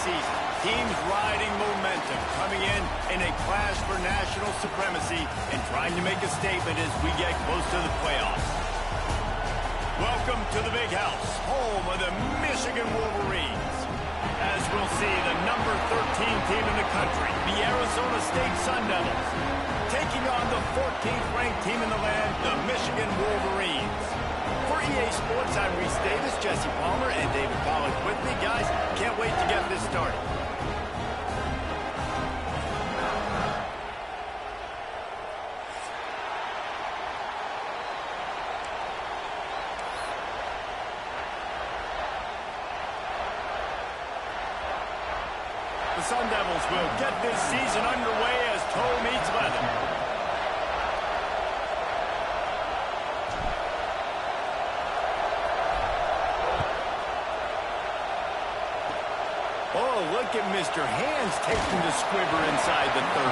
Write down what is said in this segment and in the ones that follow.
season. Teams riding momentum, coming in a clash for national supremacy and trying to make a statement as we get close to the playoffs. Welcome to the Big House, home of the Michigan Wolverines. As we'll see, the number 13 team in the country, the Arizona State Sun Devils, taking on the 14th ranked team in the land, the Michigan Wolverines. For EA Sports, I'm Reese Davis, Jesse Palmer, and David Pollack with me. Guys, can't wait to get this started. The Sun Devils will get this season underway as toe meets leather. Oh, look at Mr. Hands taking the squibber inside the 30.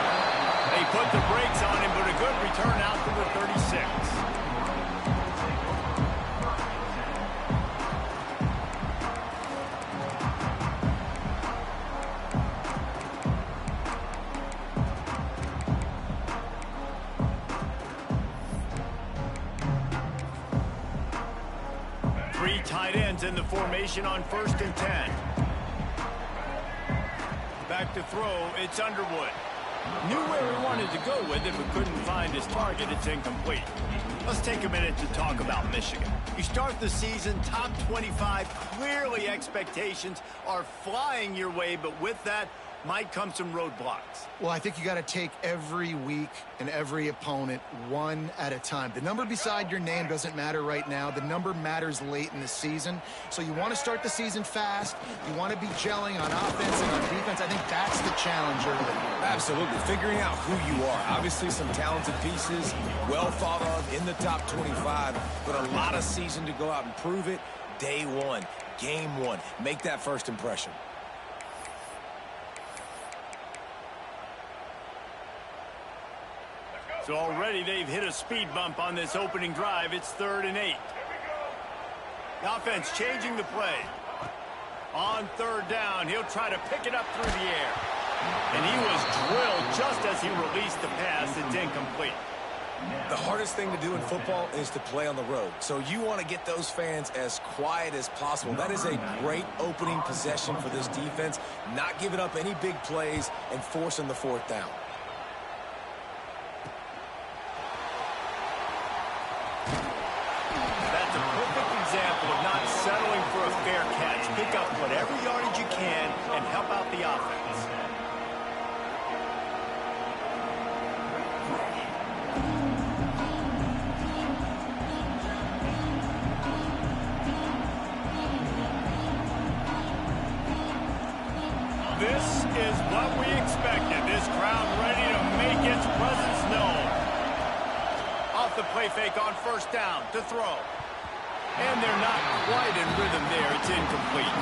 They put the brakes on him, but a good return out to the 36. Three tight ends in the formation on 1st and 10. Back to throw, it's Underwood. Knew where he wanted to go with it, but couldn't find his target. It's incomplete. Let's take a minute to talk about Michigan. You start the season top 25. Clearly expectations are flying your way, but with that might come some roadblocks. Well, I think you got to take every week and every opponent one at a time. The number beside your name doesn't matter right now. The number matters late in the season. So you want to start the season fast. You want to be gelling on offense and on defense. I think that's the challenge early. Absolutely. Figuring out who you are. Obviously some talented pieces, well thought of in the top 25, but a lot of season to go out and prove it. Day one, game one. Make that first impression. So already they've hit a speed bump on this opening drive. It's 3rd and 8. The offense changing the play. On 3rd down, he'll try to pick it up through the air. And he was drilled just as he released the pass. It's incomplete. The hardest thing to do in football is to play on the road. So you want to get those fans as quiet as possible. That is a great opening possession for this defense. Not giving up any big plays and forcing the 4th down. Example of not settling for a fair catch. Pick up whatever yardage you can and help out the offense. This is what we expected. This crowd ready to make its presence known. Off the play fake on 1st down to throw. And they're not quite in rhythm there. It's incomplete.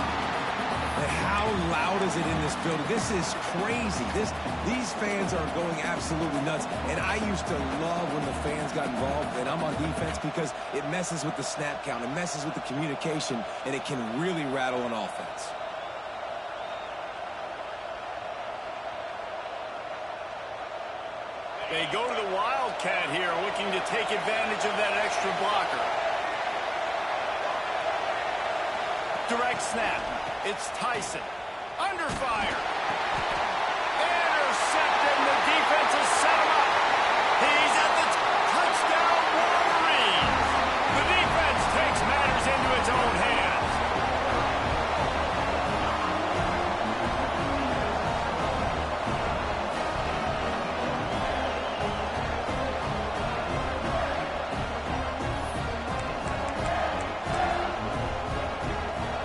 And how loud is it in this building? This is crazy. These fans are going absolutely nuts. And I used to love when the fans got involved, and I'm on defense, because it messes with the snap count. It messes with the communication, and it can really rattle an offense. They go to the Wildcat here, looking to take advantage of that extra blocker. Direct snap. It's Tyson. Under fire. Intercepted. The defense has set him up. He's at the touchdown Wolverines. The defense takes matters into its own hands.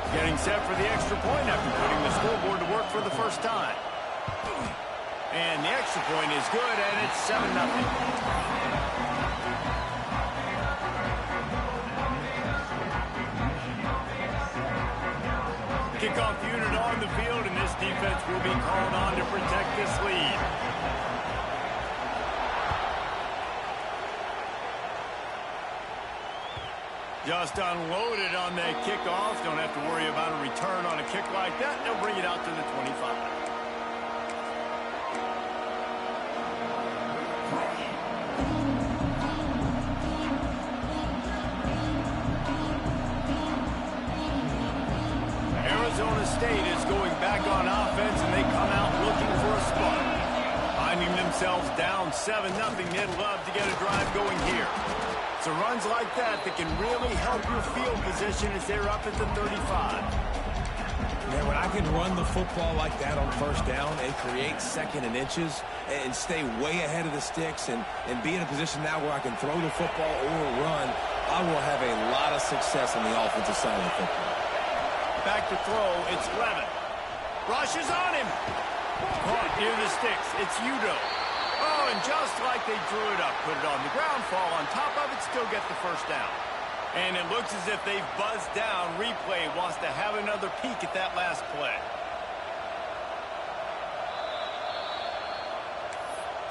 Getting set for the extra point after putting the scoreboard to work for the first time. And the extra point is good, and it's 7-0. Kickoff unit on the field, and this defense will be called on to protect this lead. Just unloaded on that kickoff. Don't have to worry about a return on a kick like that. They'll bring it out to the 25. Arizona State is going back on offense, and they come out looking for a spark. Finding themselves down 7-0, they'd love to get a drive going here. So runs like that can really help your field position as they're up at the 35. Man, when I can run the football like that on first down and create second and inches and stay way ahead of the sticks and be in a position now where I can throw the football or run, I will have a lot of success on the offensive side of the football. Back to throw, it's Levin. Rushes on him. Caught near the sticks, it's Udo. Oh, and just like they drew it up, put it on the ground, fall on top of it, still get the first down. And it looks as if they've buzzed down. Replay wants to have another peek at that last play.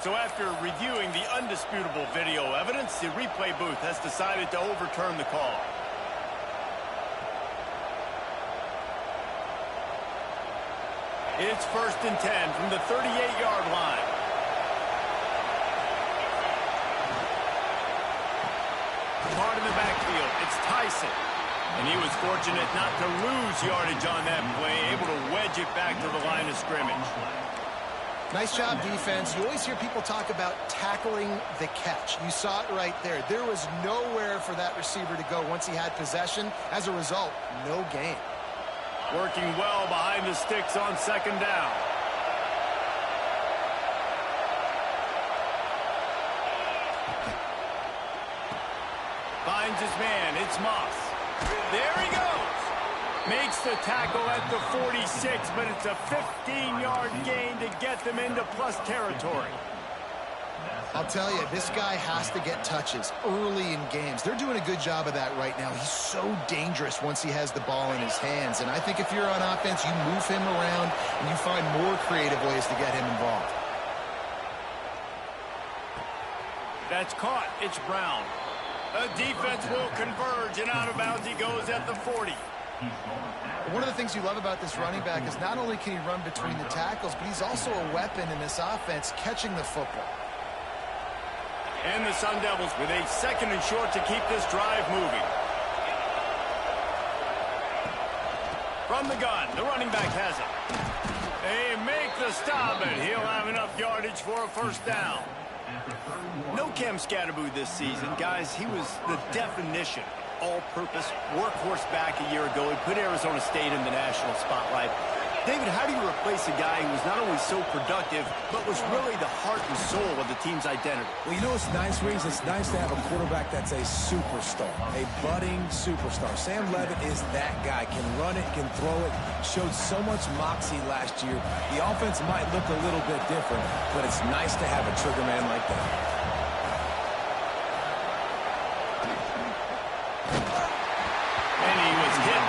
So after reviewing the undisputable video evidence, the replay booth has decided to overturn the call. It's 1st and 10 from the 38-yard line. Caught in the backfield, it's Tyson. And he was fortunate not to lose yardage on that play, able to wedge it back to the line of scrimmage. Nice job, defense. You always hear people talk about tackling the catch. You saw it right there. There was nowhere for that receiver to go once he had possession. As a result, no gain. Working well behind the sticks on 2nd down. Finds his man. It's Moss. There he goes. Makes the tackle at the 46, but it's a 15-yard gain to get them into plus territory. I'll tell you, this guy has to get touches early in games. They're doing a good job of that right now. He's so dangerous once he has the ball in his hands. And I think if you're on offense, you move him around and you find more creative ways to get him involved. That's caught. It's Brown. The defense will converge, and out of bounds he goes at the 40. One of the things you love about this running back is not only can he run between the tackles, but he's also a weapon in this offense catching the football. And the Sun Devils with a 2nd and short to keep this drive moving. From the gun, the running back has it. They make the stop, and he'll have enough yardage for a 1st down. No Cam Scatterboo this season. Guys, he was the definition all-purpose workhorse back a year ago. He put Arizona State in the national spotlight. David, how do you replace a guy who was not only so productive, but was really the heart and soul of the team's identity? Well, you know what's nice, Reeves? It's nice to have a quarterback that's a superstar, a budding superstar. Sam Levitt is that guy. Can run it, can throw it, showed so much moxie last year. The offense might look a little bit different, but it's nice to have a trigger man like that.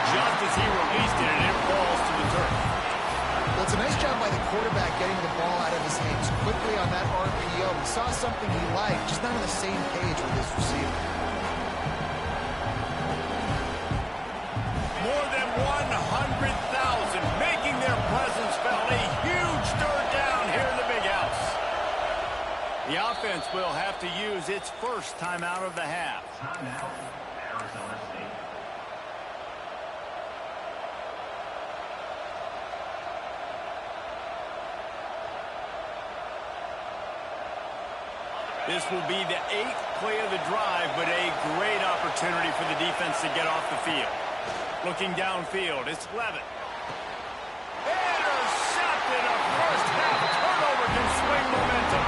Just as he released it, and it falls to the turf. Well, it's a nice job by the quarterback getting the ball out of his hands quickly on that RPO. He saw something he liked, just not on the same page with his receiver. More than 100,000 making their presence felt. A huge third down here in the big house. The offense will have to use its first timeout of the half. Arizona State. This will be the 8th play of the drive, but a great opportunity for the defense to get off the field. Looking downfield, it's Levitt. Intercepted. A first-half turnover can swing momentum.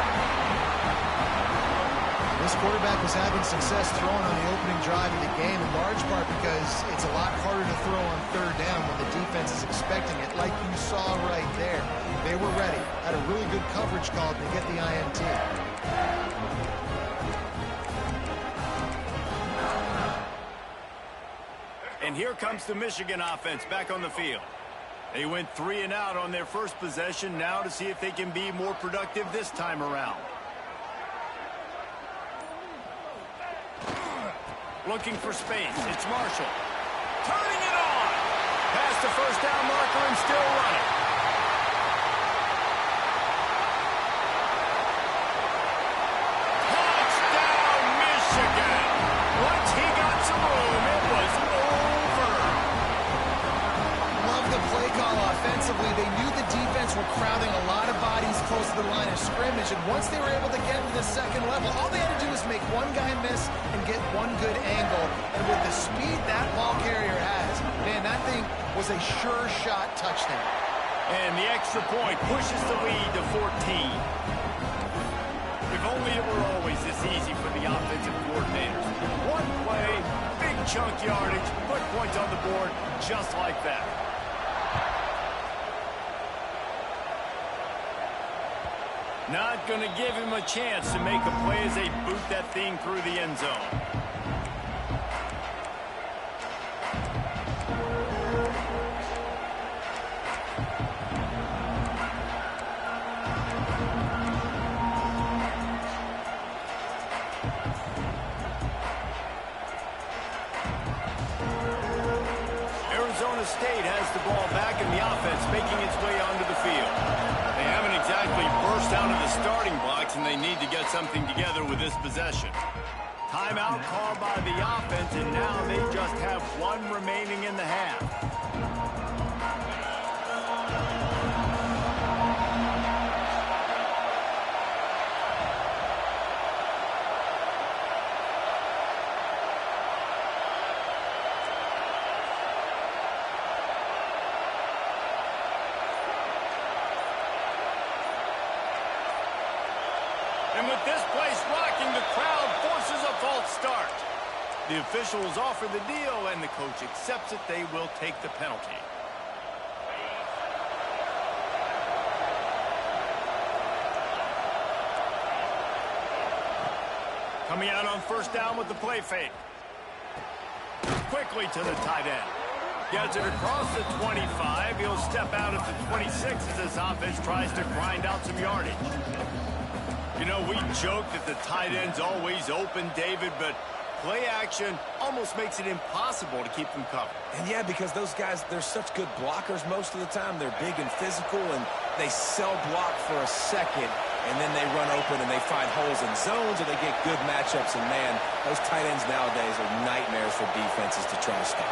This quarterback was having success throwing on the opening drive of the game, in large part because it's a lot harder to throw on 3rd down when the defense is expecting it, like you saw right there. They were ready, had a really good coverage call to get the INT. And here comes the Michigan offense back on the field. They went 3 and out on their first possession, now to see if they can be more productive this time around. Looking for space. It's Marshall. Turning it on. Past the first down marker and still running. Touchdown, Michigan. Once he got some room, it was over. Love the play call offensively. They knew the defense were crowding a lot of bodies close to the line of scrimmage, and once they were able to get to the second level, all they had to do was make one guy miss and get one good angle. And with the speed that ball carrier has, man, that thing was a sure shot touchdown. And the extra point pushes the lead to 14. If only it were always this easy for the offensive coordinators. One play, big chunk yardage, put points on the board just like that. Not going to give him a chance to make a play as they boot that thing through the end zone. Arizona State has the ball back in the offense, making its way onto the field. They haven't exactly burst out of the starting blocks, and they need to get something together with this possession. Timeout called by the offense, and now they just have one remaining in the half. And with this place rocking, the crowd forces a false start. The officials offer the deal, and the coach accepts it. They will take the penalty. Coming out on first down with the play fake. Quickly to the tight end. Gets it across the 25. He'll step out at the 26 as this offense tries to grind out some yardage. You know, we joke that the tight end's always open, David, but play action almost makes it impossible to keep them covered. And yeah, because those guys, they're such good blockers most of the time. They're big and physical, and they cell block for a second, and then they run open and they find holes in zones, or they get good matchups. And man, those tight ends nowadays are nightmares for defenses to try to stop.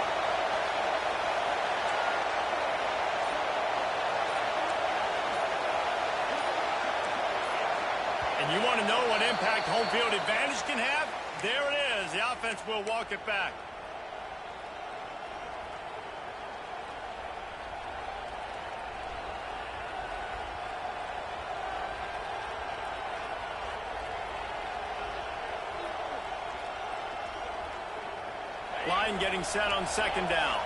And you want to know what impact home field advantage can have? There it is. The offense will walk it back. Line getting set on second down.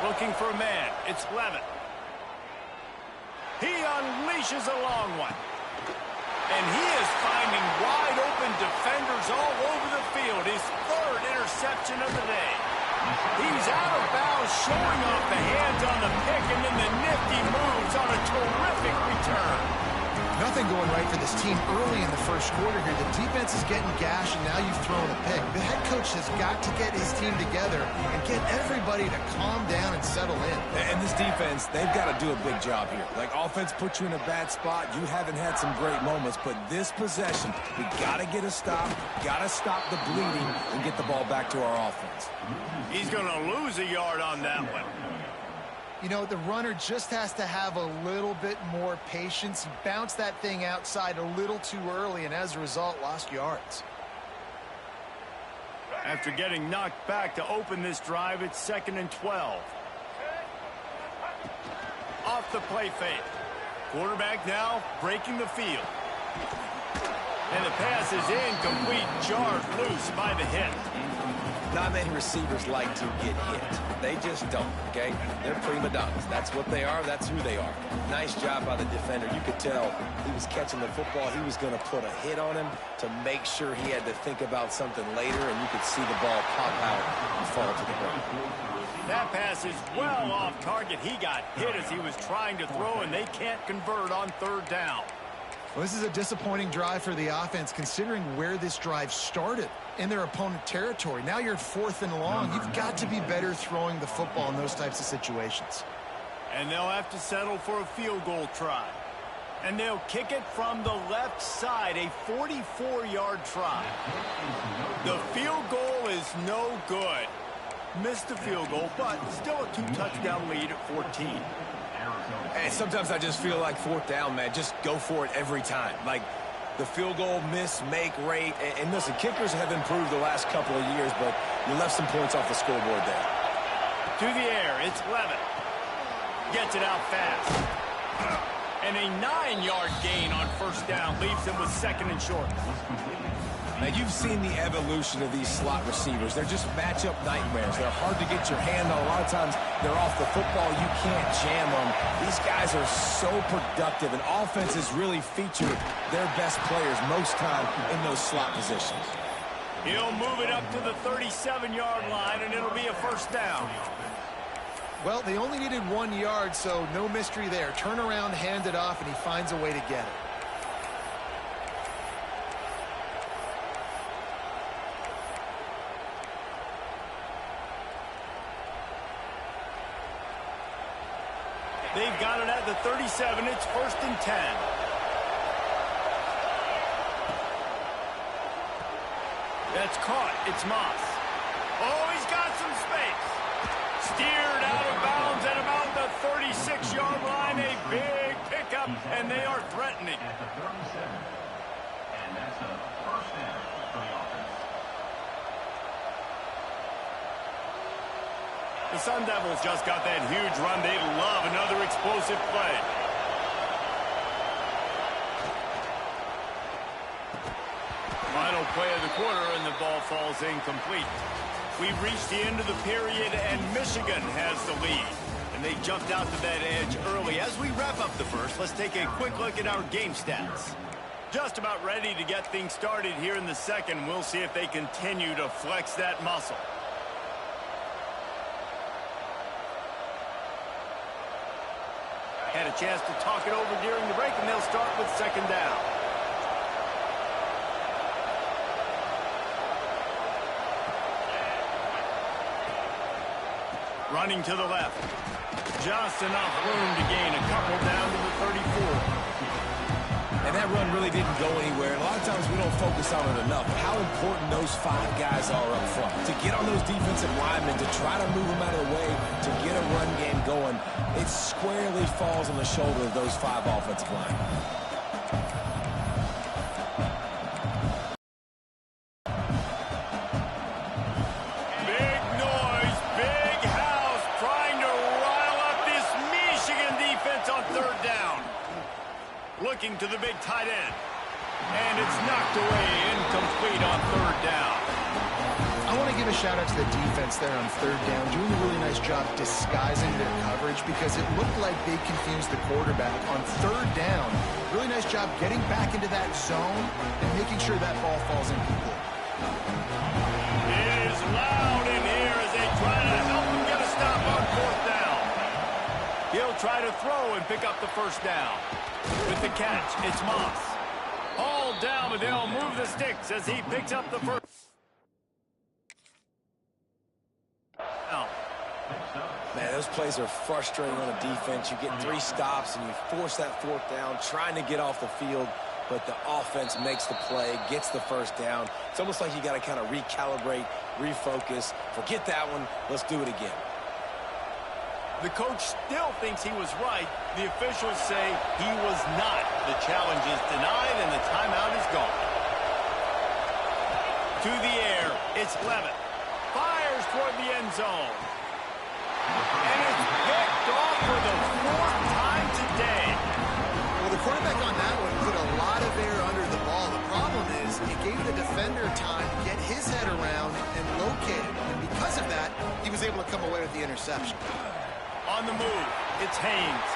Looking for a man. It's Levitt. He unleashes a long one. And he is finding wide open defenders all over the field. His third interception of the day. He's out of bounds, showing off the hands on the pick, and then the nifty moves on a terrific return. Nothing going right for this team early in the first quarter here. The defense is getting gashed, and now you've thrown a pick. The head coach has got to get his team together and get everybody to calm down and settle in. And this defense, they've got to do a big job here. Like, offense put you in a bad spot. You haven't had some great moments, but this possession, we got to get a stop, got to stop the bleeding, and get the ball back to our offense. He's going to lose a yard on that one. You know, the runner just has to have a little bit more patience. He bounced that thing outside a little too early, and as a result, lost yards. After getting knocked back to open this drive, it's 2nd and 12. Off the play fake. Quarterback now breaking the field. And the pass is incomplete, jarred loose by the hit. Not many receivers like to get hit. They just don't, okay? They're prima donnas. That's what they are. That's who they are. Nice job by the defender. You could tell he was catching the football. He was going to put a hit on him to make sure he had to think about something later, and you could see the ball pop out and fall to the ground. That pass is well off target. He got hit as he was trying to throw, and they can't convert on third down. Well, this is a disappointing drive for the offense, considering where this drive started in their opponent territory. Now you're at 4th and long. You've got to be better throwing the football in those types of situations. And they'll have to settle for a field goal try. And they'll kick it from the left side, a 44-yard try. The field goal is no good. Missed the field goal, but still a 2-touchdown lead at 14. And sometimes I just feel like 4th down, man. Just go for it every time. Like the field goal miss, make rate. And listen, kickers have improved the last couple of years, but you left some points off the scoreboard there. To the air, it's Levitt. Gets it out fast. And a 9-yard gain on first down leaves him with 2nd and short. Now, you've seen the evolution of these slot receivers. They're just matchup nightmares. They're hard to get your hand on. A lot of times, they're off the football. You can't jam them. These guys are so productive, and offenses really feature their best players most time in those slot positions. He'll move it up to the 37-yard line, and it'll be a first down. Well, they only needed 1 yard, so no mystery there. Turn around, hand it off, and he finds a way to get it. They've got it at the 37. It's 1st and 10. That's caught. It's Moss. Oh, he's got some space. Steered out of bounds at about the 36-yard line. A big pickup, and they are threatening. At the 37. And that's a first down for the offense. The Sun Devils just got that huge run. They love another explosive play. Final play of the quarter, and the ball falls incomplete. We've reached the end of the period, and Michigan has the lead. And they jumped out to that edge early. As we wrap up the first, let's take a quick look at our game stats. Just about ready to get things started here in the second. We'll see if they continue to flex that muscle. Had a chance to talk it over during the break, and they'll start with 2nd down. Running to the left. Just enough room to gain a couple down to the 34. And that run really didn't go anywhere. A lot of times we don't focus on it enough. How important those 5 guys are up front. To get on those defensive linemen, to try to move them out of the way, to get a run game going, it squarely falls on the shoulder of those 5 offensive linemen. Big noise, big house, trying to rile up this Michigan defense on 3rd down. Looking to the big tight end. And it's knocked away, incomplete on 3rd down. I want to give a shout-out to the defense there on 3rd down, doing a really nice job disguising their coverage because it looked like they confused the quarterback on 3rd down. Really nice job getting back into that zone and making sure that ball falls incomplete. It is loud in here as they try to help him get a stop on 4th down. He'll try to throw and pick up the first down. With the catch, it's Moss. All down, but they'll move the sticks as he picks up the first. Man, those plays are frustrating on a defense. You get 3 stops and you force that 4th down, trying to get off the field, but the offense makes the play, gets the first down. It's almost like you got to kind of recalibrate, refocus. Forget that one. Let's do it again. The coach still thinks he was right. The officials say he was not. The challenge is denied, and the timeout is gone. To the air, it's Levitt. Fires toward the end zone. And it's picked off for the 4th time today. Well, the quarterback on that one put a lot of air under the ball. The problem is it gave the defender time to get his head around and locate it. And because of that, he was able to come away with the interception. On the move, it's Haynes.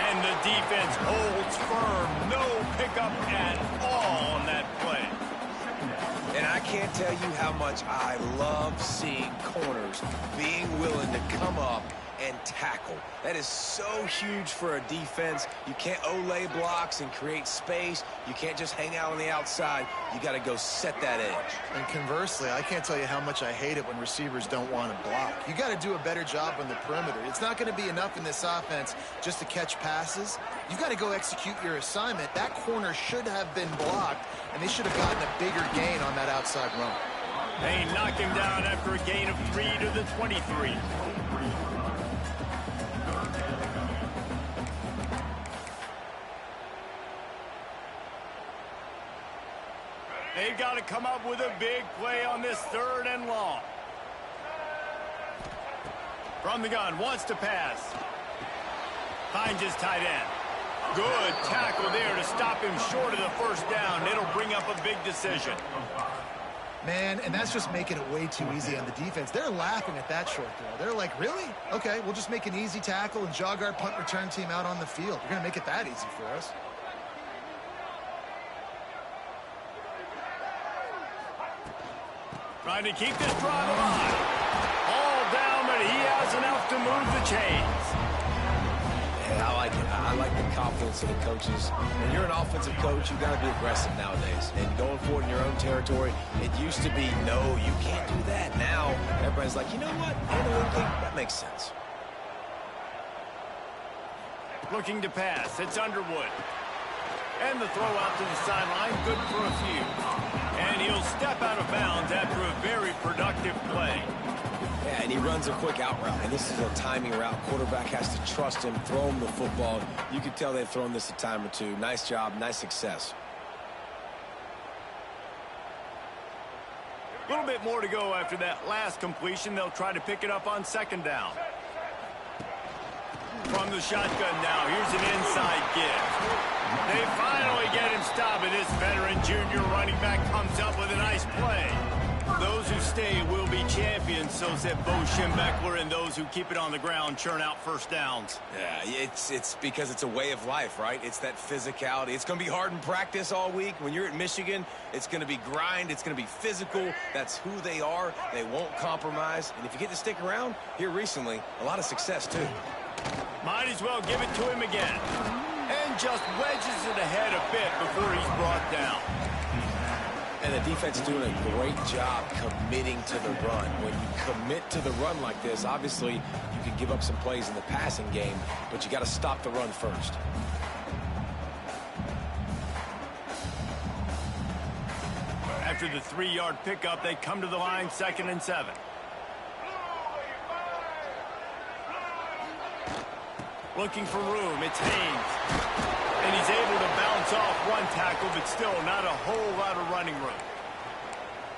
And the defense holds firm. No pickup at all on that play. And I can't tell you how much I love seeing corners being willing to come up and tackle. That is so huge for a defense. You can't Olay blocks and create space. You can't just hang out on the outside. You got to go set that edge. And conversely, I can't tell you how much I hate it when receivers don't want to block. You got to do a better job on the perimeter. It's not going to be enough in this offense just to catch passes. You got to go execute your assignment. That corner should have been blocked, and they should have gotten a bigger gain on that outside run. They knock him down after a gain of 3 to the 23. They've got to come up with a big play on this 3rd and long. From the gun, wants to pass. Finds his tight end. Good tackle there to stop him short of the 1st down. It'll bring up a big decision. Man, and that's just making it way too easy on the defense. They're laughing at that short throw. They're like, really? Okay, we'll just make an easy tackle and jog our punt return team out on the field. You're going to make it that easy for us. Trying to keep this drive alive. All down, but he has enough to move the chains. Yeah, I like it. I like the confidence of the coaches. When you're an offensive coach, you got to be aggressive nowadays. And going forward in your own territory, it used to be, no, you can't do that. Now, everybody's like, you know what? That makes sense. Looking to pass. It's Underwood. And the throw out to the sideline. Good for a few. And he'll step out of bounds after a very productive play. Yeah, and he runs a quick out route, and this is a timing route. Quarterback has to trust him, throw him the football. You can tell they've thrown this a time or two. Nice job, nice success. A little bit more to go after that last completion. They'll try to pick it up on 2nd down. From the shotgun now, here's an inside give. They finally get him stopped, and this veteran junior running back comes up with a nice play. Those who stay will be champions, so said Bo Schembechler, and those who keep it on the ground churn out 1st downs. Yeah, it's because it's a way of life, right? It's that physicality. It's going to be hard in practice all week. When you're at Michigan, it's going to be grind. It's going to be physical. That's who they are. They won't compromise. And if you get to stick around, here recently, a lot of success, too. Might as well give it to him again. And just wedges it ahead a bit before he's brought down. And the defense is doing a great job committing to the run. When you commit to the run like this, obviously you can give up some plays in the passing game, but you got to stop the run first. After the 3-yard pickup, they come to the line, 2nd and 7. Looking for room, it's Haynes. And he's able to bounce off one tackle, but still not a whole lot of running room.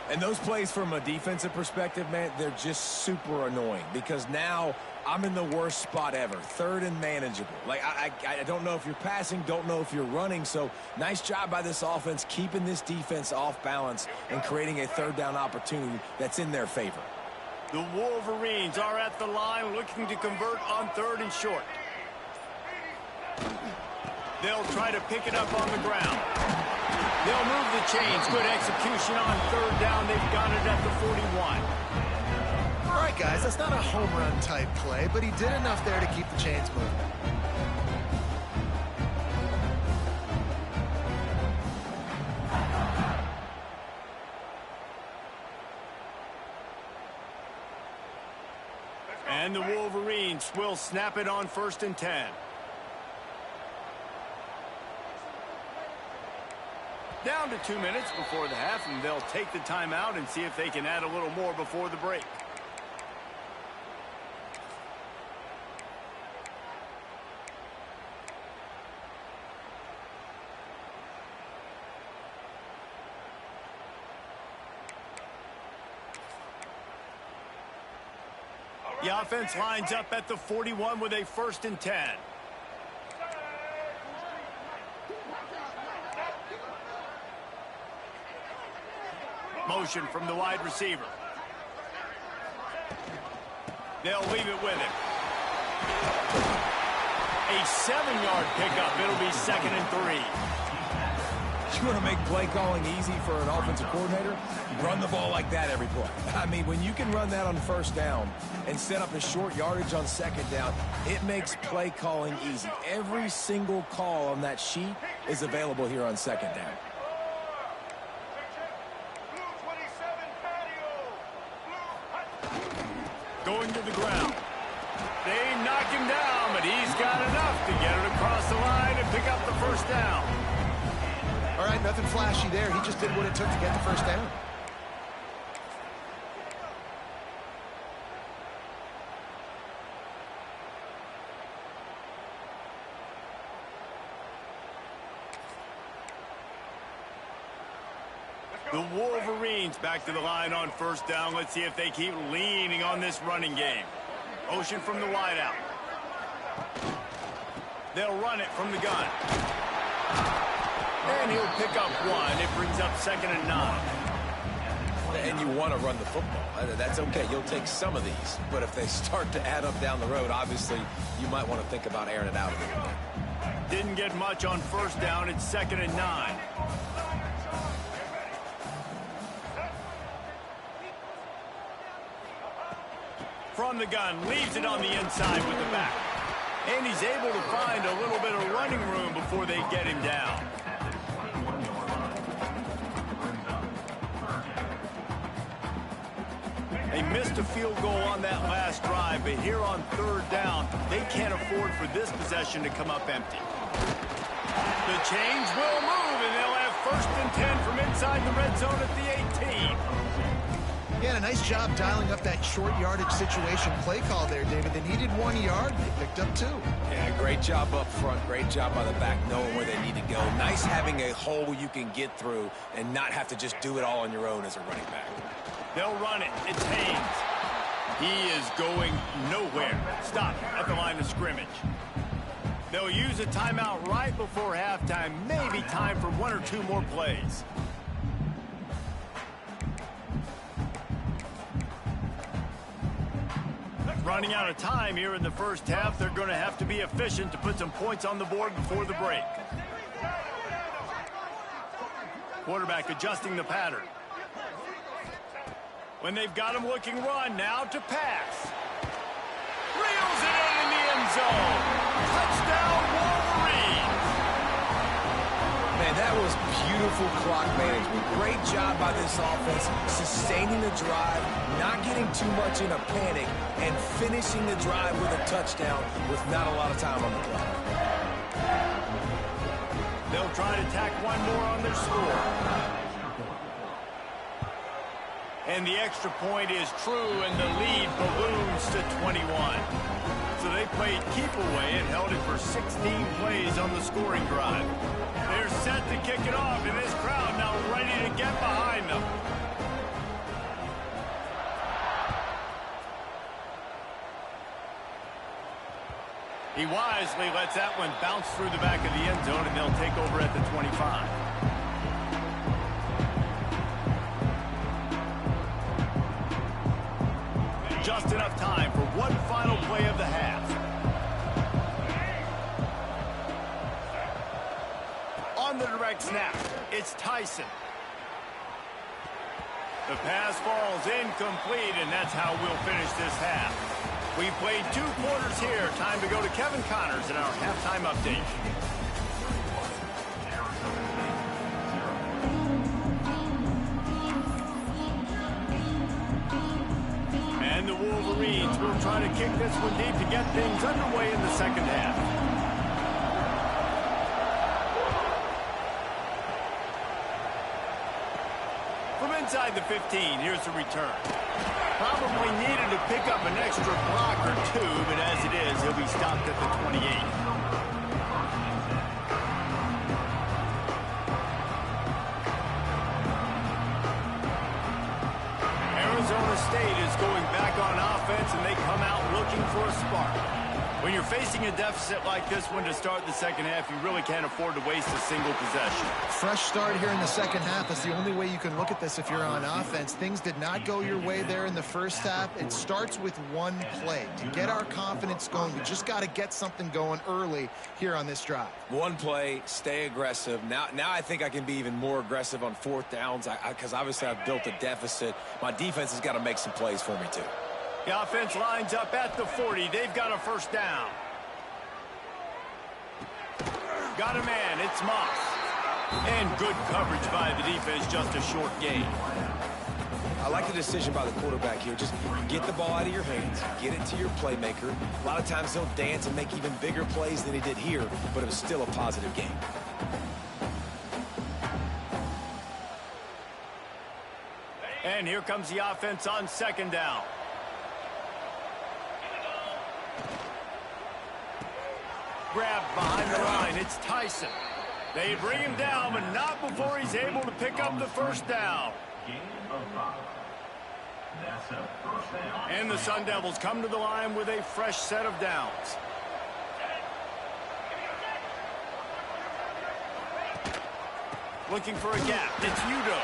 And those plays from a defensive perspective, man, they're just super annoying because now I'm in the worst spot ever. 3rd and manageable. Like, I don't know if you're passing, don't know if you're running. So nice job by this offense keeping this defense off balance and creating a 3rd down opportunity that's in their favor. The Wolverines are at the line looking to convert on 3rd and short. They'll try to pick it up on the ground. They'll move the chains. Good execution on 3rd down. They've got it at the 41. All right, guys, that's not a home run type play, but he did enough there to keep the chains moving. And the Wolverines will snap it on 1st and 10. Down to 2 minutes before the half, and they'll take the timeout and see if they can add a little more before the break. The offense lines up at the 41 with a 1st and 10. Motion from the wide receiver. They'll leave it with him. A 7-yard pickup. It'll be 2nd and 3. You want to make play calling easy for an offensive coordinator? Run the ball like that every play. I mean, when you can run that on first down and set up a short yardage on second down, it makes play calling easy. Every single call on that sheet is available here on second down. Going to the ground. They knock him down, but he's got enough to get it across the line and pick up the first down. All right, nothing flashy there. He just did what it took to get the first down. The Wolverines back to the line on first down. Let's see if they keep leaning on this running game. Motion from the wideout. They'll run it from the gun. And he'll pick up one. It brings up 2nd and 9. And you want to run the football. That's okay. You'll take some of these. But if they start to add up down the road, obviously, you might want to think about airing it out a little bit. Didn't get much on first down. It's 2nd and 9. From the gun, leaves it on the inside with the back. And he's able to find a little bit of running room before they get him down. They missed a field goal on that last drive, but here on 3rd down, they can't afford for this possession to come up empty. The chains will move, and they'll have 1st and 10 from inside the red zone at the 18. Yeah, and a nice job dialing up that short yardage situation play call there, David. They needed 1 yard. They picked up 2. Yeah, great job up front. Great job by the back knowing where they need to go. Nice having a hole you can get through and not have to just do it all on your own as a running back. They'll run it. It's Haynes. He is going nowhere. Stop at the line of scrimmage. They'll use a timeout right before halftime. Maybe time for 1 or 2 more plays. Running out of time here in the first half. They're going to have to be efficient to put some points on the board before the break. Quarterback adjusting the pattern. When they've got him looking run, now to pass. Reels it in the end zone. Touchdown, Wolverines. Man, that was beautiful clock management. Great job by this offense, sustaining the drive, not getting too much in a panic, and finishing the drive with a touchdown with not a lot of time on the clock. They'll try to tack one more on their score. And the extra point is true, and the lead balloons to 21. So they played keep away and held it for 16 plays on the scoring drive. They're set to kick it off, and this crowd now ready to get behind them. He wisely lets that one bounce through the back of the end zone, and they'll take over at the 25. Just enough time for one final play of the half. On the direct snap, it's Tyson. The pass falls incomplete, and that's how we'll finish this half. We played 2 quarters here. Time to go to Kevin Connors in our halftime update. And the Wolverines will try to kick this one deep to get things underway in the second half. From inside the 15, here's the return. Probably needed to pick up an extra block or 2, but as it is, he'll be stopped at the 28. Arizona State is going back on offense, and they come out looking for a spark. When you're facing a deficit like this one to start the second half, you really can't afford to waste a single possession. Fresh start here in the second half. That's the only way you can look at this if you're on offense. Things did not go your way there in the first half. It starts with one play. To get our confidence going, we just got to get something going early here on this drive. One play, stay aggressive. Now I think I can be even more aggressive on fourth downs because obviously I've built a deficit. My defense has got to make some plays for me too. The offense lines up at the 40. They've got a first down. Got a man. It's Moss. And good coverage by the defense. Just a short gain. I like the decision by the quarterback here. Just get the ball out of your hands. Get it to your playmaker. A lot of times he'll dance and make even bigger plays than he did here, but it was still a positive game. And here comes the offense on second down. Grabbed behind the line. It's Tyson. They bring him down, but not before he's able to pick up the first down. And the Sun Devils come to the line with a fresh set of downs. Looking for a gap. It's Udo.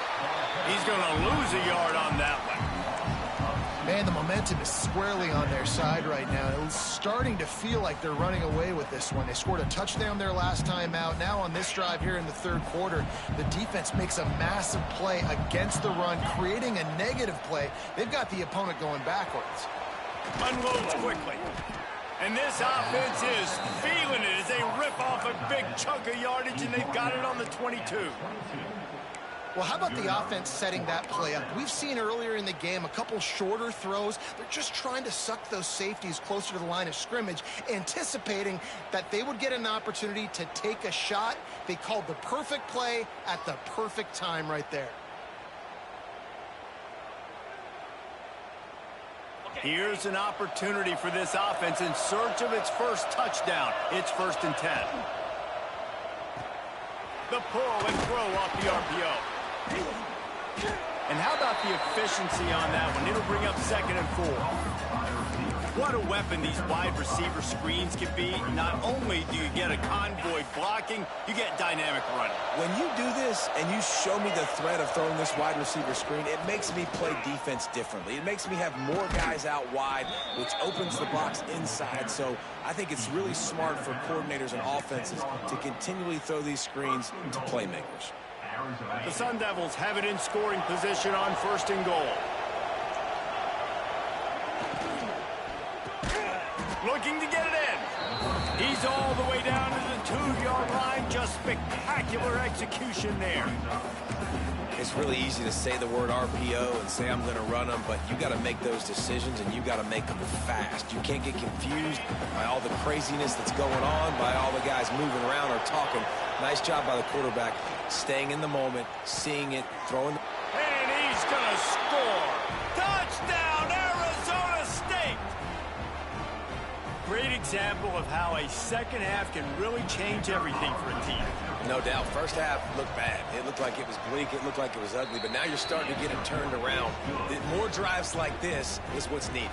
He's going to lose a yard on that one. Man, the momentum is squarely on their side right now. It's starting to feel like they're running away with this one. They scored a touchdown their last time out. Now on this drive here in the third quarter, the defense makes a massive play against the run, creating a negative play. They've got the opponent going backwards. Unloads quickly. And this offense is feeling it as they rip off a big chunk of yardage, and they've got it on the 22. Well, how about the offense setting that play up? We've seen earlier in the game a couple shorter throws. They're just trying to suck those safeties closer to the line of scrimmage, anticipating that they would get an opportunity to take a shot. They called the perfect play at the perfect time right there. Here's an opportunity for this offense in search of its first touchdown. It's 1st and 10. The pull and throw off the RPO. And how about the efficiency on that one? It'll bring up 2nd and 4. What a weapon these wide receiver screens can be. Not only do you get a convoy blocking, you get dynamic running. When you do this and you show me the threat of throwing this wide receiver screen, it makes me play defense differently. It makes me have more guys out wide, which opens the box inside. So I think it's really smart for coordinators and offenses to continually throw these screens to playmakers. The Sun Devils have it in scoring position on 1st and goal. Looking to get it in. He's all the way down to the 2-yard line. Just spectacular execution there. It's really easy to say the word RPO and say I'm going to run them, but you got to make those decisions and you got to make them fast. You can't get confused by all the craziness that's going on, by all the guys moving around or talking. Nice job by the quarterback, staying in the moment, seeing it, throwing. And he's going to score. Touchdown, Arizona State. Great example of how a second half can really change everything for a team. No doubt. First half looked bad. It looked like it was bleak. It looked like it was ugly. But now you're starting to get it turned around. More drives like this is what's needed.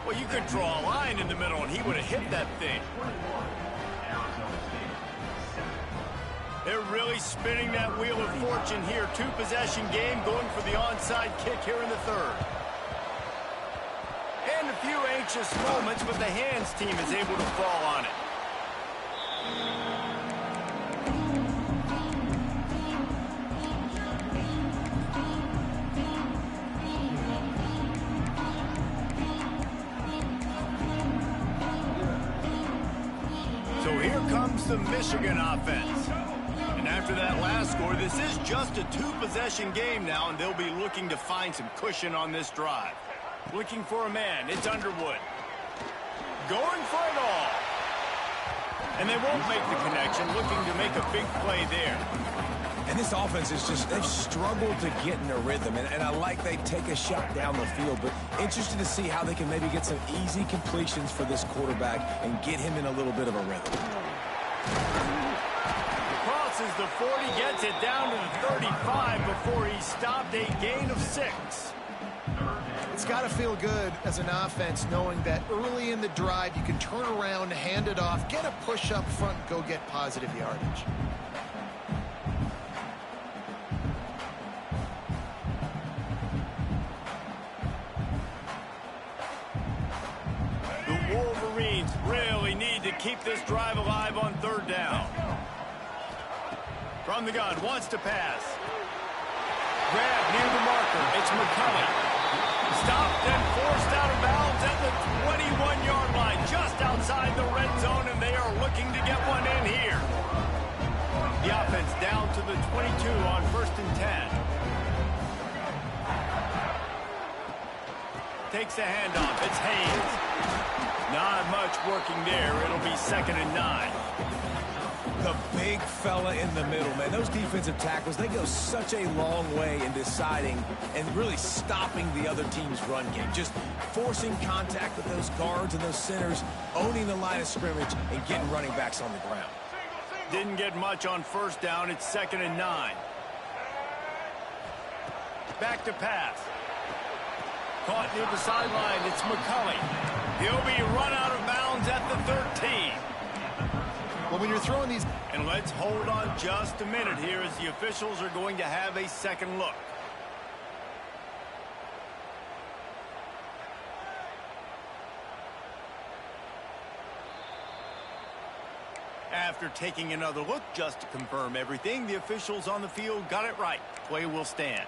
Well, you could draw a line in the middle, and he would have hit that thing. They're really spinning that wheel of fortune here. 2-possession game, going for the onside kick here in the third. And a few anxious moments, but the hands team is able to fall on it. So here comes the Michigan offense. And after that last score, this is just a 2-possession game now, and they'll be looking to find some cushion on this drive. Looking for a man. It's Underwood. Going for it all. And they won't make the connection. Looking to make a big play there. And this offense is just, they've struggled to get in a rhythm. And I like they take a shot down the field, but interested to see how they can maybe get some easy completions for this quarterback and get him in a little bit of a rhythm. Crosses the 40, gets it down to the 35 before he stopped, a gain of 6. It's got to feel good as an offense knowing that early in the drive you can turn around, hand it off, get a push up front, and go get positive yardage. The Wolverines really need to keep this drive alive on third down. From the gun, wants to pass. Grab near the marker. It's McCulley. Stopped and forced out of bounds at the 21-yard line, just outside the red zone, and they are looking to get one in here. The offense down to the 22 on 1st and 10. Takes the handoff. It's Hayes. Not much working there. It'll be 2nd and 9. The big fella in the middle, man. Those defensive tackles, they go such a long way in deciding and really stopping the other team's run game. Just forcing contact with those guards and those centers, owning the line of scrimmage, and getting running backs on the ground. Didn't get much on 1st down. It's 2nd and 9. Back to pass. Caught near the sideline. It's McCulley. He'll be run out of bounds at the 13. Well, when you're throwing these... And let's hold on just a minute here as the officials are going to have a second look. After taking another look just to confirm everything, the officials on the field got it right. Play will stand.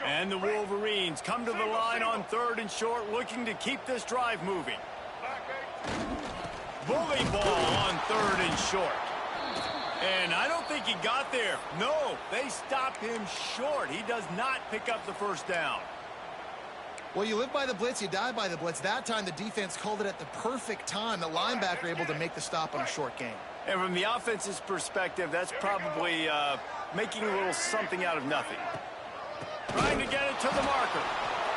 And the Wolverines come to the line on 3rd and short, looking to keep this drive moving. Bully ball on 3rd and short. And I don't think he got there. No, they stopped him short. He does not pick up the 1st down. Well, you live by the blitz, you die by the blitz. That time the defense called it at the perfect time. The linebacker able to make the stop on a short gain. And from the offense's perspective, that's probably making a little something out of nothing. Trying to get it to the marker.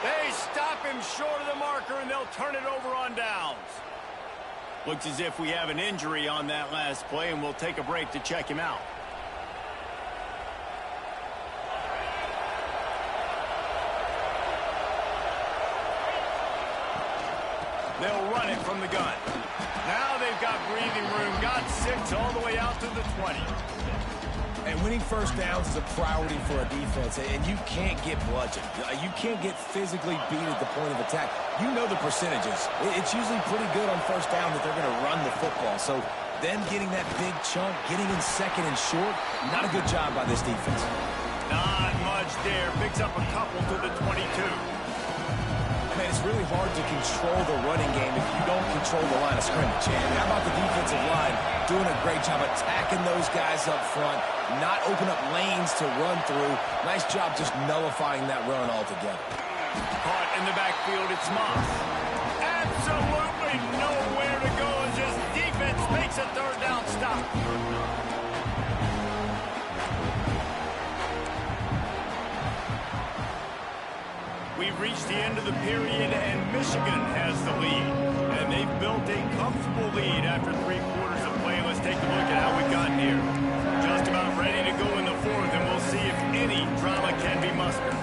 They stop him short of the marker, and they'll turn it over on downs. Looks as if we have an injury on that last play, and we'll take a break to check him out. They'll run it from the gun. Now they've got breathing room. Got 6 all the way out to the 20. And winning 1st downs is a priority for a defense, and you can't get bludgeoned. You can't get physically beat at the point of attack. You know the percentages. It's usually pretty good on 1st down that they're going to run the football. So them getting that big chunk, getting in 2nd and short, not a good job by this defense. Not much there. Picks up a couple to the 22. Man, it's really hard to control the running game if you don't control the line of scrimmage. And how about the defensive line doing a great job attacking those guys up front, not open up lanes to run through. Nice job just nullifying that run altogether. Caught in the backfield, it's Moss. Absolutely nowhere to go as his defense makes a 3rd down stop. We've reached the end of the period, and Michigan has the lead. And they've built a comfortable lead after 3 quarters of play. Let's take a look at how we've gotten here. Just about ready to go in the 4th, and we'll see if any drama can be mustered.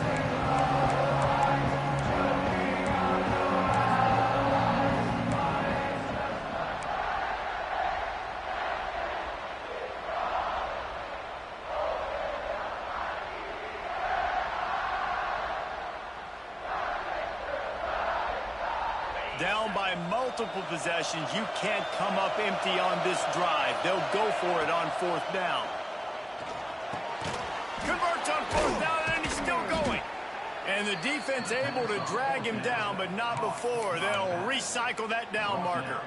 Down by multiple possessions, you can't come up empty on this drive. They'll go for it on 4th down. Converts on 4th down, and he's still going. And the defense able to drag him down, but not before. They'll recycle that down marker.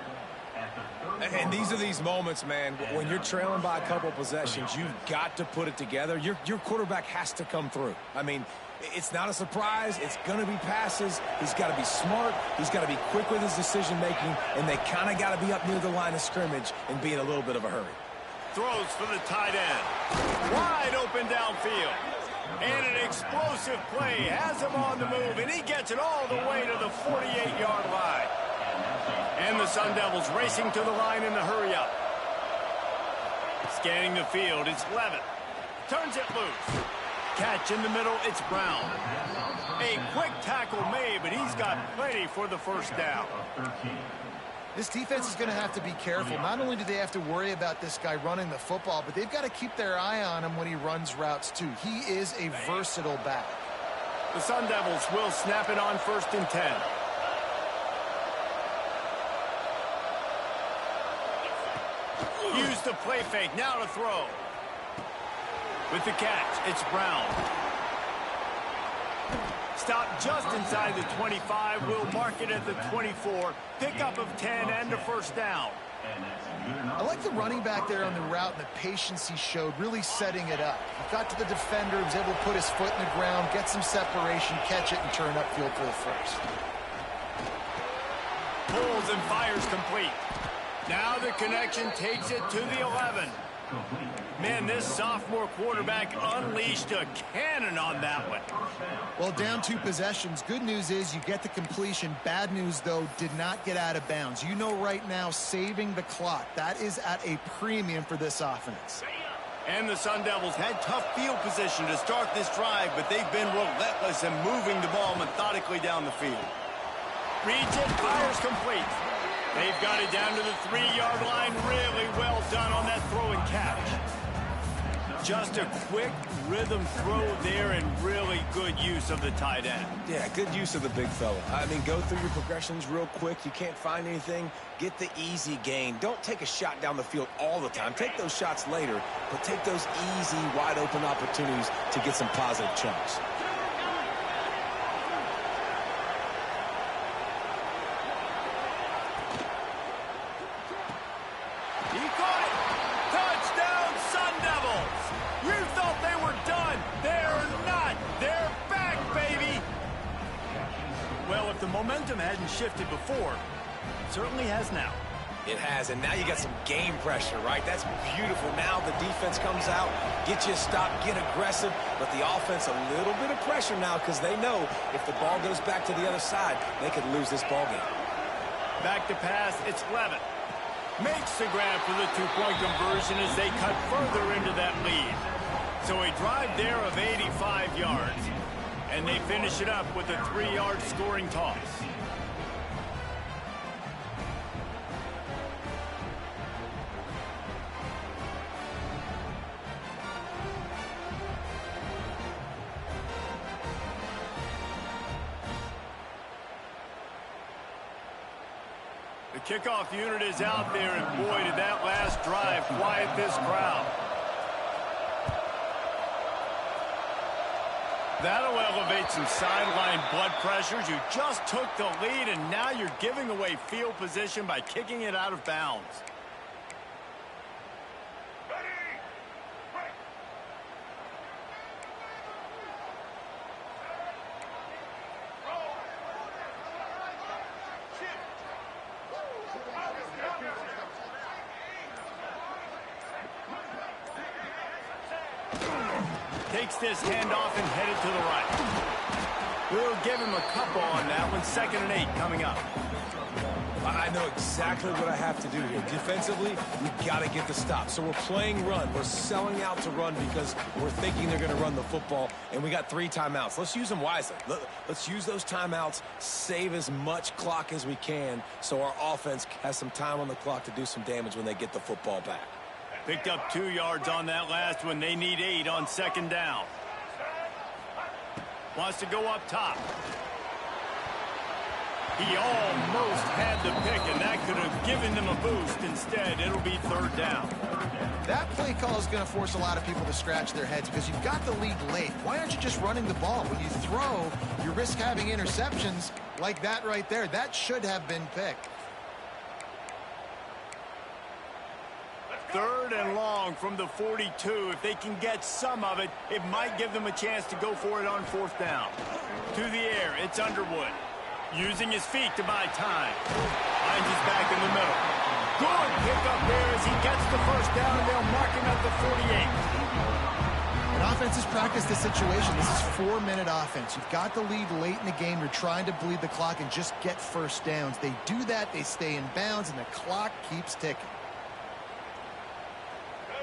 And these are these moments, man, when you're trailing by a couple possessions, you've got to put it together. Your quarterback has to come through. I mean, it's not a surprise. It's going to be passes. He's got to be smart. He's got to be quick with his decision-making, and they kind of got to be up near the line of scrimmage and be in a little bit of a hurry. Throws for the tight end. Wide open downfield. And an explosive play has him on the move, and he gets it all the way to the 48-yard line. And the Sun Devils racing to the line in the hurry-up. Scanning the field, it's Levitt. Turns it loose. Catch in the middle, it's Brown. A quick tackle made, but he's got plenty for the first down. This defense is going to have to be careful. Not only do they have to worry about this guy running the football, but they've got to keep their eye on him when he runs routes too. He is a versatile back. The Sun Devils will snap it on 1st and 10. Use the play fake, now to throw. With the catch, it's Brown. Stop just inside the 25. We'll mark it at the 24. Pickup of 10 and a first down. I like the running back there on the route and the patience he showed, really setting it up. He got to the defender, was able to put his foot in the ground, get some separation, catch it, and turn upfield for the first. Pulls and fires complete. Now the connection takes it to the 11. Man, this sophomore quarterback unleashed a cannon on that one. Well, down 2 possessions. Good news is you get the completion. Bad news, though, did not get out of bounds. You know right now, saving the clock, that is at a premium for this offense. And the Sun Devils had tough field position to start this drive, but they've been relentless in moving the ball methodically down the field. Reads it, fires complete. They've got it down to the 3-yard line. Really well done on that throw and catch. Just a quick rhythm throw there and really good use of the tight end. Yeah, good use of the big fella. I mean, go through your progressions real quick. You can't find anything. Get the easy gain. Don't take a shot down the field all the time. Take those shots later, but take those easy, wide-open opportunities to get some positive chunks. Momentum hadn't shifted before. It certainly has now. It has, and now you got some game pressure, right? That's beautiful. Now the defense comes out, get you a stop, get aggressive, but the offense a little bit of pressure now because they know if the ball goes back to the other side, they could lose this ball game. Back to pass, it's Levitt. Makes the grab for the 2-point conversion as they cut further into that lead. So a drive there of 85 yards. And they finish it up with a 3-yard scoring toss. The kickoff unit is out there, and boy, did that last drive quiet this crowd. That'll elevate some sideline blood pressures. You just took the lead, and now you're giving away field position by kicking it out of bounds. Takes this handoff and headed to the right. We'll give him a couple on that one. 2nd and 8 coming up. I know exactly what I have to do here. Defensively, we've got to get the stop. So we're playing run. We're selling out to run because we're thinking they're going to run the football, and we got 3 timeouts. Let's use them wisely. Let's use those timeouts, save as much clock as we can so our offense has some time on the clock to do some damage when they get the football back. Picked up 2 yards on that last one. They need 8 on 2nd down. Wants to go up top. He almost had the pick, and that could have given them a boost. Instead, it'll be 3rd down. That play call is going to force a lot of people to scratch their heads because you've got the lead late. Why aren't you just running the ball? When you throw, you risk having interceptions like that right there. That should have been picked. 3rd and long from the 42. If they can get some of it, it might give them a chance to go for it on 4th down. To the air, it's Underwood. Using his feet to buy time. Finds his back in the middle. Good pickup there as he gets the 1st down, and they'll mark him at the 48. An offense has practiced this situation. This is 4-minute offense. You've got the lead late in the game. You're trying to bleed the clock and just get 1st downs. They do that, they stay in bounds, and the clock keeps ticking.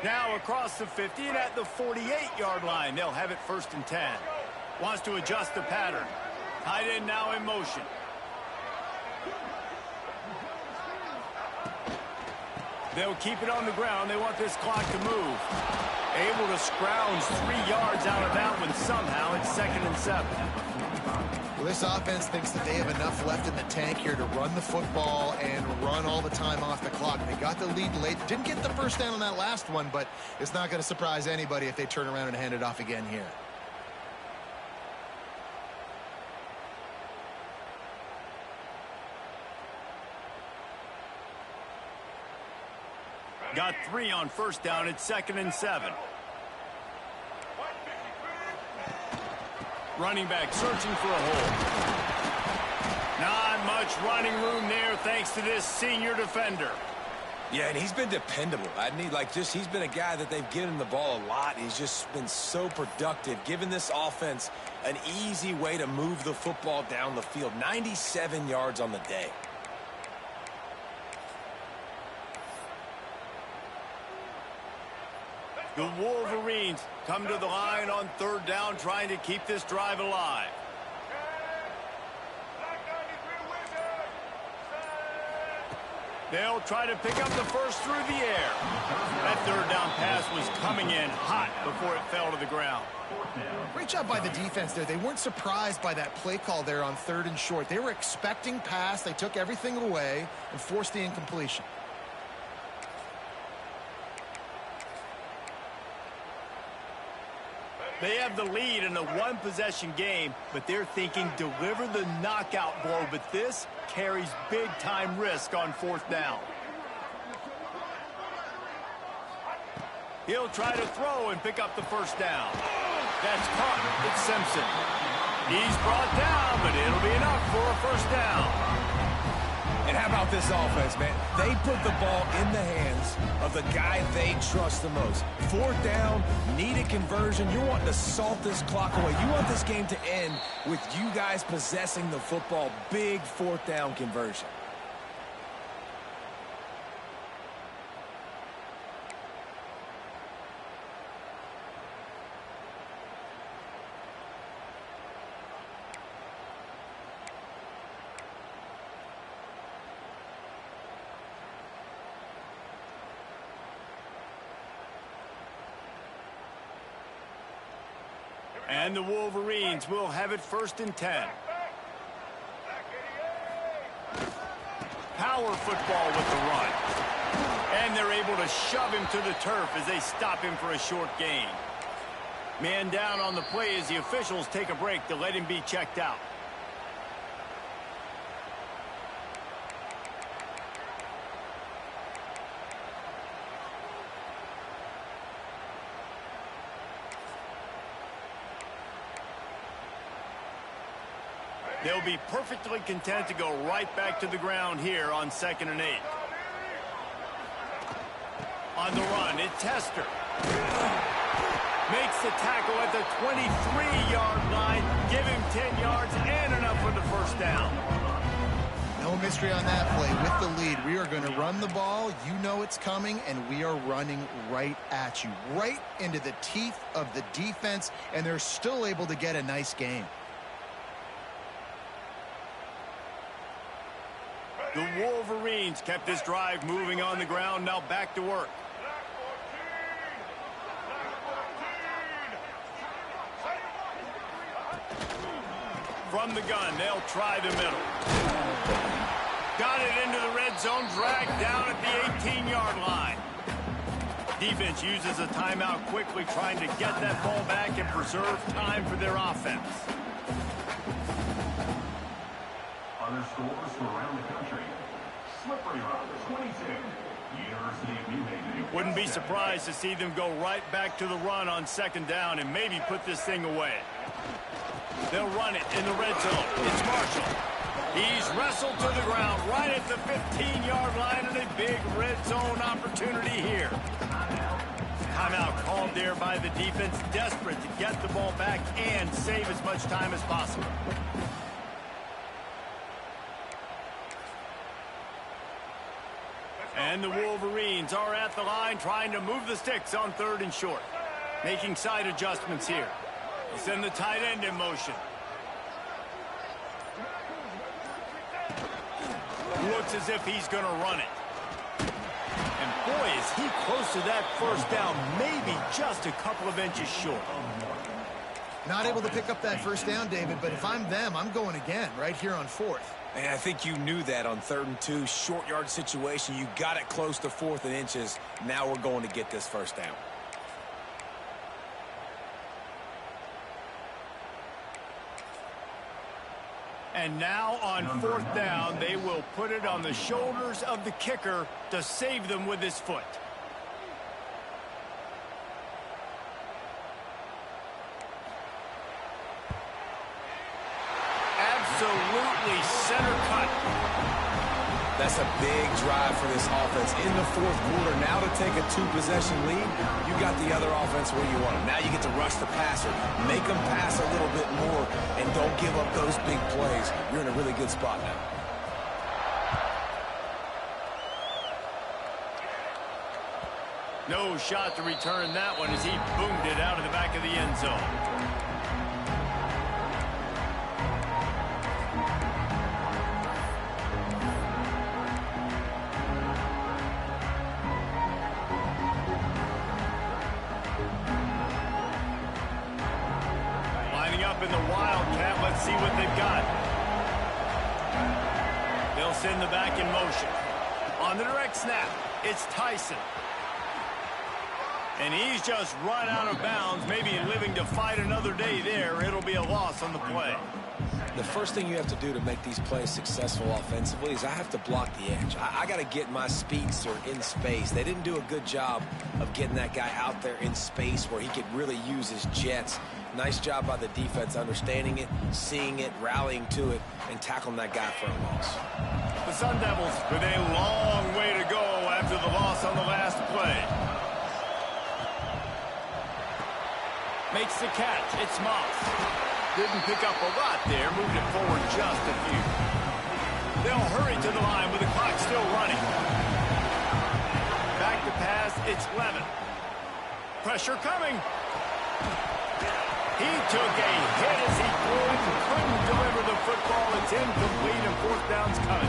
Now across the 50 and at the 48-yard line, they'll have it 1st and 10. Wants to adjust the pattern. Tight end now in motion. They'll keep it on the ground. They want this clock to move. Able to scrounge 3 yards out of that one somehow. It's 2nd and 7. Well, this offense thinks that they have enough left in the tank here to run the football and run all the time off the clock. They got the lead late. Didn't get the first down on that last one, but it's not going to surprise anybody if they turn around and hand it off again here. Got 3 on 1st down. It's 2nd and 7. Running back searching for a hole. Not much running room there thanks to this senior defender. Yeah, and he's been dependable. He's been a guy that they've given him the ball a lot. He's just been so productive, giving this offense an easy way to move the football down the field. 97 yards on the day. The Wolverines come to the line on 3rd down, trying to keep this drive alive. They'll try to pick up the first through the air. That 3rd down pass was coming in hot before it fell to the ground. Great job by the defense there. They weren't surprised by that play call there on 3rd and short. They were expecting pass. They took everything away and forced the incompletion. They have the lead in a 1-possession game, but they're thinking deliver the knockout blow, but this carries big-time risk on 4th down. He'll try to throw and pick up the 1st down. That's caught. It's Simpson. He's brought down, but it'll be enough for a 1st down. And how about this offense, man? They put the ball in the hands of the guy they trust the most. 4th down, need a conversion. You're wanting to salt this clock away. You want this game to end with you guys possessing the football. Big 4th down conversion. And the Wolverines will have it 1st and 10. Power football with the run. And they're able to shove him to the turf as they stop him for a short gain. Man down on the play as the officials take a break to let him be checked out. They'll be perfectly content to go right back to the ground here on 2nd and 8. On the run, it's Tester. Makes the tackle at the 23-yard line. Give him 10 yards and enough for the 1st down. No mystery on that play. With the lead, we are going to run the ball. You know it's coming, and we are running right at you. Right into the teeth of the defense, and they're still able to get a nice game. The Wolverines kept this drive moving on the ground. Now back to work. From the gun, they'll try the middle. Got it into the red zone, dragged down at the 18-yard line. Defense uses a timeout quickly, trying to get that ball back and preserve time for their offense. Other scores from around the country. Slippery Rock, 22. University of New Haven. Wouldn't be surprised to see them go right back to the run on 2nd down and maybe put this thing away. They'll run it in the red zone. It's Marshall. He's wrestled to the ground right at the 15-yard line, and a big red zone opportunity here. Timeout called there by the defense, desperate to get the ball back and save as much time as possible. And the Wolverines are at the line trying to move the sticks on 3rd and short. Making side adjustments here. They send the tight end in motion. Looks as if he's going to run it. And boy, is he close to that first down, maybe just a couple of inches short. Not able to pick up that first down, David, but if I'm them, I'm going again right here on 4th. And I think you knew that on 3rd and 2, short yard situation. You got it close to 4th and inches. Now we're going to get this first down. And now on 4th down, they will put it on the shoulders of the kicker to save them with his foot. Absolutely center cut. That's a big drive for this offense in the 4th quarter. Now to take a 2-possession lead, you got the other offense where you want them. Now you get to rush the passer, make them pass a little bit more, and don't give up those big plays. You're in a really good spot now. No shot to return that one as he boomed it out of the back of the end zone. In the Wildcat, let's see what they've got. They'll send the back in motion. On the direct snap, it's Tyson. And he's just run out of bounds, maybe living to fight another day there. It'll be a loss on the play. The first thing you have to do to make these plays successful offensively is I have to block the edge. I got to get my speedster in space. They didn't do a good job of getting that guy out there in space where he could really use his jets. Nice job by the defense understanding it, seeing it, rallying to it, and tackling that guy for a loss. The Sun Devils with a long way to go after the loss on the last play. Makes the catch. It's Moss. Didn't pick up a lot there, moved it forward just a few. They'll hurry to the line with the clock still running. Back to pass, it's Levin. Pressure coming. He took a hit as he threw it and couldn't deliver the football. It's incomplete and 4th down's coming.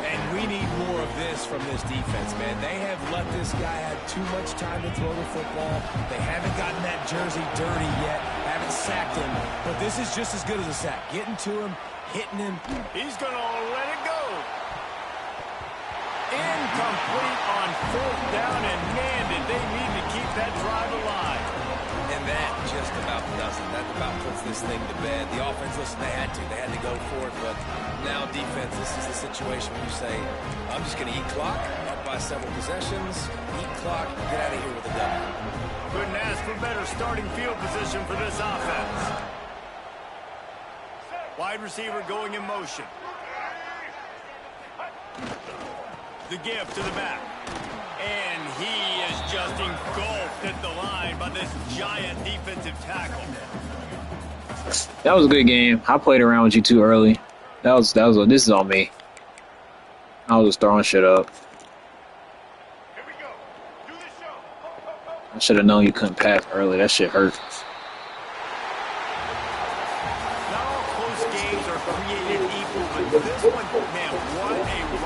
And we need more of this from this defense, man. They have let this guy have too much time to throw the football. They haven't gotten that jersey dirty yet, haven't sacked him. But this is just as good as a sack. Getting to him, hitting him. He's going to let it go. Incomplete on 4th down, and man, did they need to keep that drive alive. And that just about does it. That about puts this thing to bed. The offense, listen, they had to go for it, but now defense, this is the situation where you say, I'm just going to eat clock, up by several possessions, eat clock, get out of here with a W. Couldn't ask for better starting field position for this offense. Wide receiver going in motion. The give to the back. And he is just engulfed at the line by this giant defensive tackle. That was a good game. I played around with you too early. This is on me. I was just throwing shit up. I should have known you couldn't pass early. That shit hurt. Not all close games are created equal, but this one, man, what a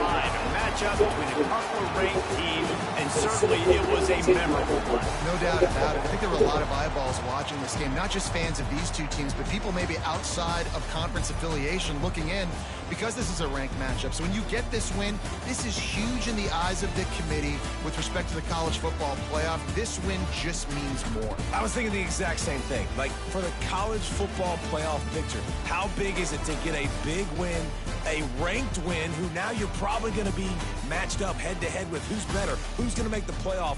ride. A matchup between a couple of ranked teams, and certainly it was a memorable one. No doubt about it. I think there were a lot of eyeballs watching this game, not just fans of these two teams, but people maybe outside of conference affiliation looking in because this is a ranked matchup. So when you get this win, this is huge in the eyes of the committee with respect to the college football playoff. This win just means more. I was thinking the exact same thing. Like, for the college football playoff picture, how big is it to get a big win, a ranked win, who now you're probably going to be matched up head-to-head with who's better, who's going to make the playoff.